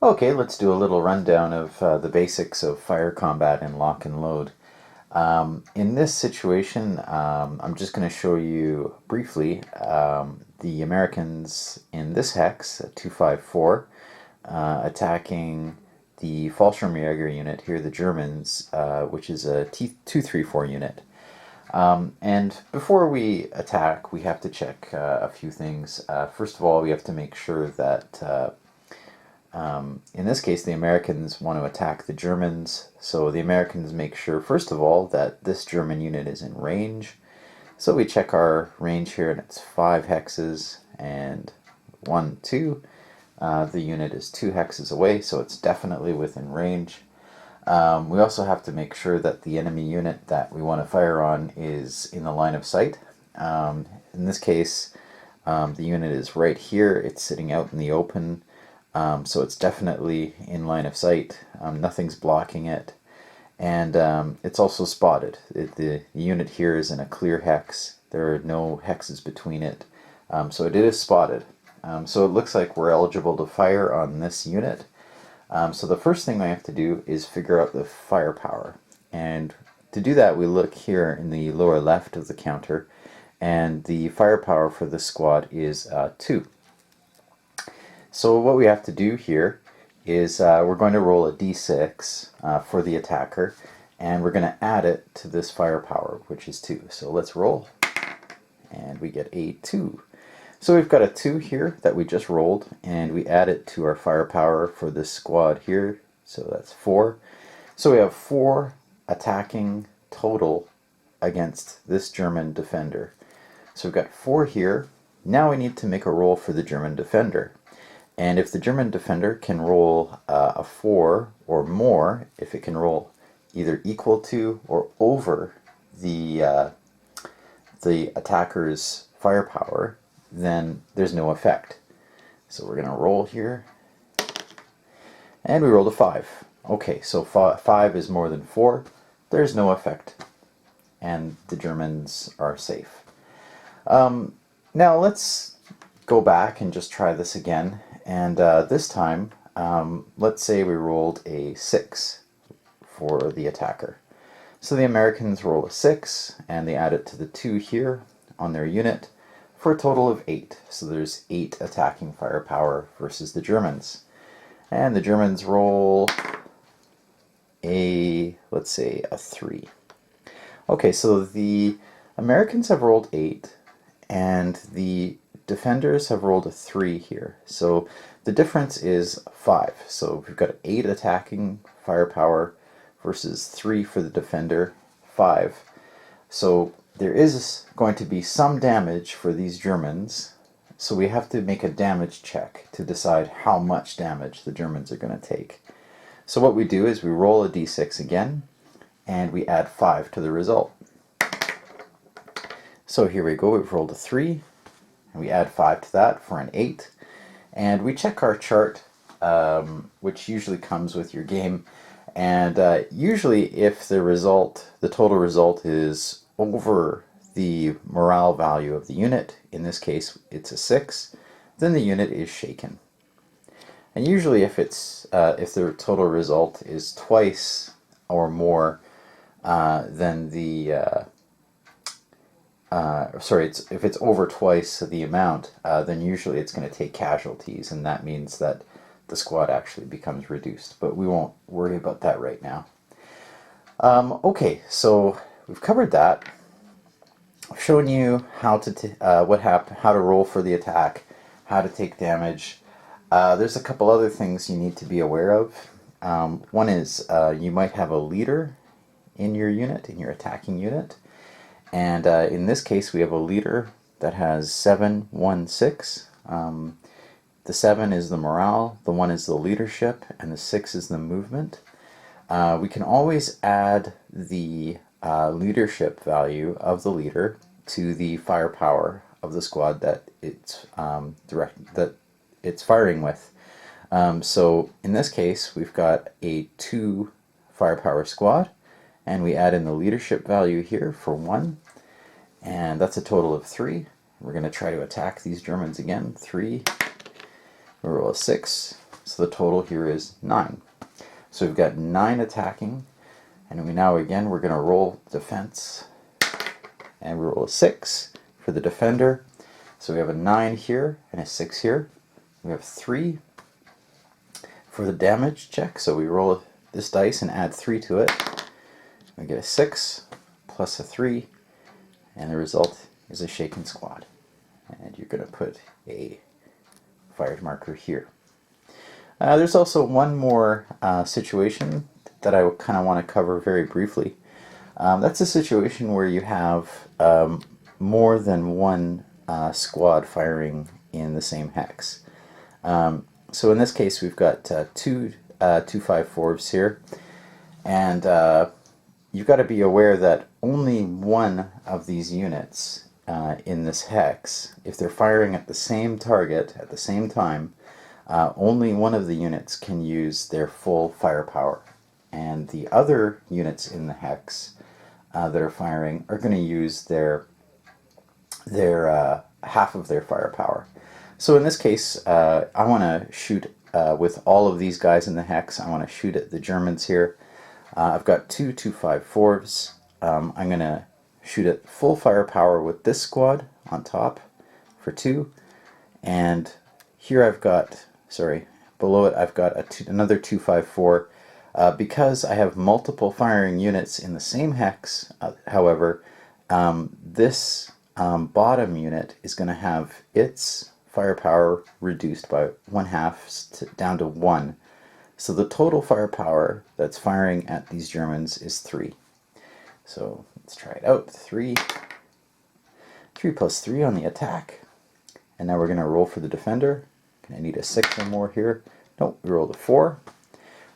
Okay, let's do a little rundown of the basics of fire combat in lock and load. In this situation, I'm just going to show you briefly the Americans in this hex, 254, attacking the Fallschirmjäger unit here, the Germans, which is a T234 unit. And before we attack, we have to check a few things. First of all, we have to make sure that in this case, the Americans want to attack the Germans, so the Americans make sure, first of all, that this German unit is in range. So we check our range here, and it's 5 hexes, and 1, 2. The unit is 2 hexes away, so it's definitely within range. We also have to make sure that the enemy unit that we want to fire on is in the line of sight. In this case, the unit is right here, it's sitting out in the open. So it's definitely in line of sight. Nothing's blocking it, and it's also spotted. The unit here is in a clear hex. There are no hexes between it, so it is spotted. So it looks like we're eligible to fire on this unit. So the first thing I have to do is figure out the firepower, and to do that we look here in the lower left of the counter, and the firepower for this squad is 2. So what we have to do here is we're going to roll a d6 for the attacker, and we're going to add it to this firepower, which is 2. So let's roll, and we get a 2. So we've got a 2 here that we just rolled, and we add it to our firepower for this squad here, so that's 4. So we have 4 attacking total against this German defender. So we've got 4 here. Now we need to make a roll for the German defender. And if the German defender can roll a 4 or more, if it can roll either equal to or over the attacker's firepower, then there's no effect. So we're going to roll here, and we rolled a 5. Okay, so 5 is more than 4. There's no effect, and the Germans are safe. Now let's go back and just try this again. And this time, let's say we rolled a 6 for the attacker. So the Americans roll a 6, and they add it to the 2 here on their unit for a total of 8. So there's 8 attacking firepower versus the Germans. And the Germans roll a, let's say, a 3. Okay, so the Americans have rolled 8, and the defenders have rolled a 3 here. So the difference is 5. So we've got 8 attacking firepower versus 3 for the defender, 5. So there is going to be some damage for these Germans. So we have to make a damage check to decide how much damage the Germans are going to take. So what we do is we roll a d6 again, and we add 5 to the result. So here we go, we've rolled a 3. And we add 5 to that for an 8, and we check our chart, which usually comes with your game, and usually if the total result is over the morale value of the unit, in this case it's a 6, then the unit is shaken. And usually if the total result is twice or more than the if it's over twice the amount, then usually it's going to take casualties, and that means that the squad actually becomes reduced. But we won't worry about that right now. Okay, so we've covered that. I've shown you how to how to roll for the attack, how to take damage. There's a couple other things you need to be aware of. One is you might have a leader in your unit, in your attacking unit. And in this case, we have a leader that has 7, 1, 6. The 7 is the morale, the 1 is the leadership, and the 6 is the movement. We can always add the leadership value of the leader to the firepower of the squad that it's firing with. So in this case, we've got a 2 firepower squad, and we add in the leadership value here for 1, and that's a total of 3. We're going to try to attack these Germans again. 3, we roll a 6, So the total here is 9. So we've got 9 attacking, and we're going to roll defense, and we roll a 6 for the defender. So we have a 9 here and a 6 here. We have 3 for the damage check, so we roll this dice and add 3 to it. We get a 6 plus a 3, and the result is a shaken squad. And you're going to put a fired marker here. There's also one more situation that I kind of want to cover very briefly. That's a situation where you have more than one squad firing in the same hex. So in this case, we've got two 2.5.4s here, and you've got to be aware that only one of these units in this hex, if they're firing at the same target at the same time, only one of the units can use their full firepower, and the other units in the hex that are firing are going to use their half of their firepower. So in this case, I want to shoot with all of these guys in the hex. I want to shoot at the Germans here. I've got two 2.5.4s. I'm going to shoot at full firepower with this squad on top for 2, and here I've got, below it I've got another 2.5.4. Because I have multiple firing units in the same hex, however, this bottom unit is going to have its firepower reduced by 1/2 down to 1. So the total firepower that's firing at these Germans is 3. So let's try it out. 3 plus 3 on the attack. And now we're going to roll for the defender. I need a 6 or more here. Nope, we rolled a 4.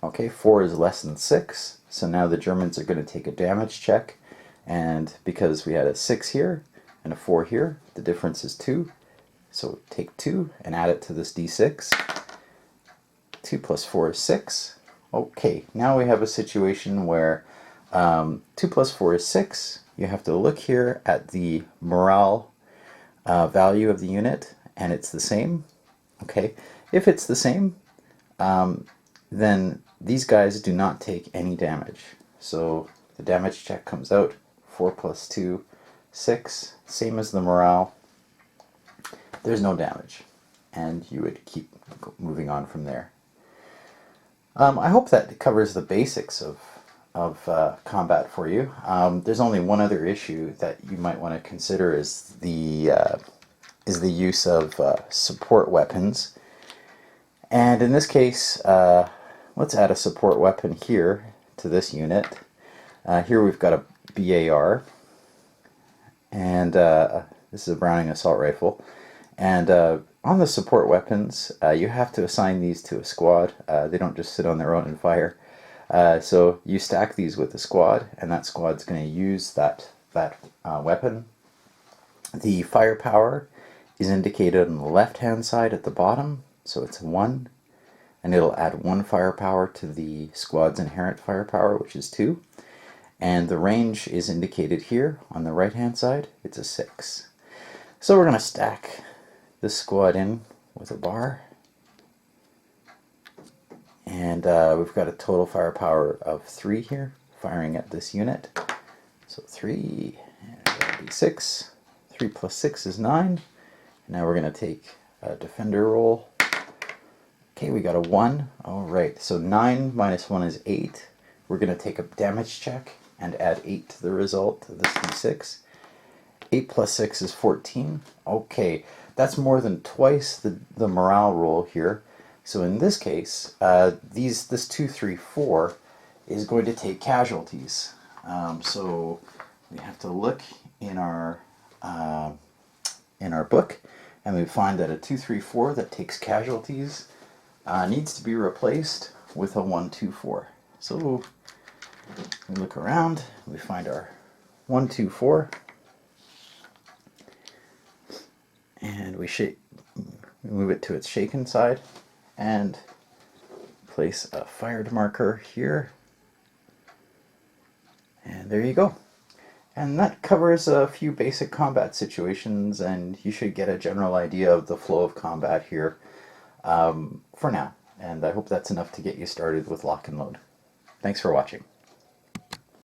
Okay, 4 is less than 6. So now the Germans are going to take a damage check. And because we had a 6 here and a 4 here, the difference is 2. So take 2 and add it to this d6. 2 plus 4 is 6. Okay, now we have a situation where 2 plus 4 is 6. You have to look here at the morale value of the unit, and it's the same. Okay, if it's the same, then these guys do not take any damage. So the damage check comes out 4 plus 2, 6, same as the morale. There's no damage, and you would keep moving on from there. I hope that covers the basics of combat for you. There's only one other issue that you might want to consider is the use of support weapons. And in this case, let's add a support weapon here to this unit. Here we've got a BAR, and this is a Browning assault rifle. And on the support weapons, you have to assign these to a squad. They don't just sit on their own and fire. So you stack these with a squad, and that squad's going to use that weapon. The firepower is indicated on the left-hand side at the bottom, so it's 1, and it'll add 1 firepower to the squad's inherent firepower, which is 2. And the range is indicated here on the right-hand side. It's a 6. So we're going to stack this squad in with a bar. And we've got a total firepower of 3 here, firing at this unit. So 3, and that'll be 6. 3 plus 6 is 9. Now we're going to take a defender roll. Okay, we got a 1. All right, so 9 minus 1 is 8. We're going to take a damage check and add 8 to the result of this d6. 8 plus 6 is 14. Okay, that's more than twice the morale roll here. So in this case, this 2, 3, 4 is going to take casualties. So we have to look in our book, and we find that a 2, 3, 4 that takes casualties needs to be replaced with a 1, 2, 4. So we look around, we find our 1, 2, 4, and we move it to its shaken side and place a fired marker here. And there you go. And that covers a few basic combat situations, and you should get a general idea of the flow of combat here for now. And I hope that's enough to get you started with lock and load. Thanks for watching.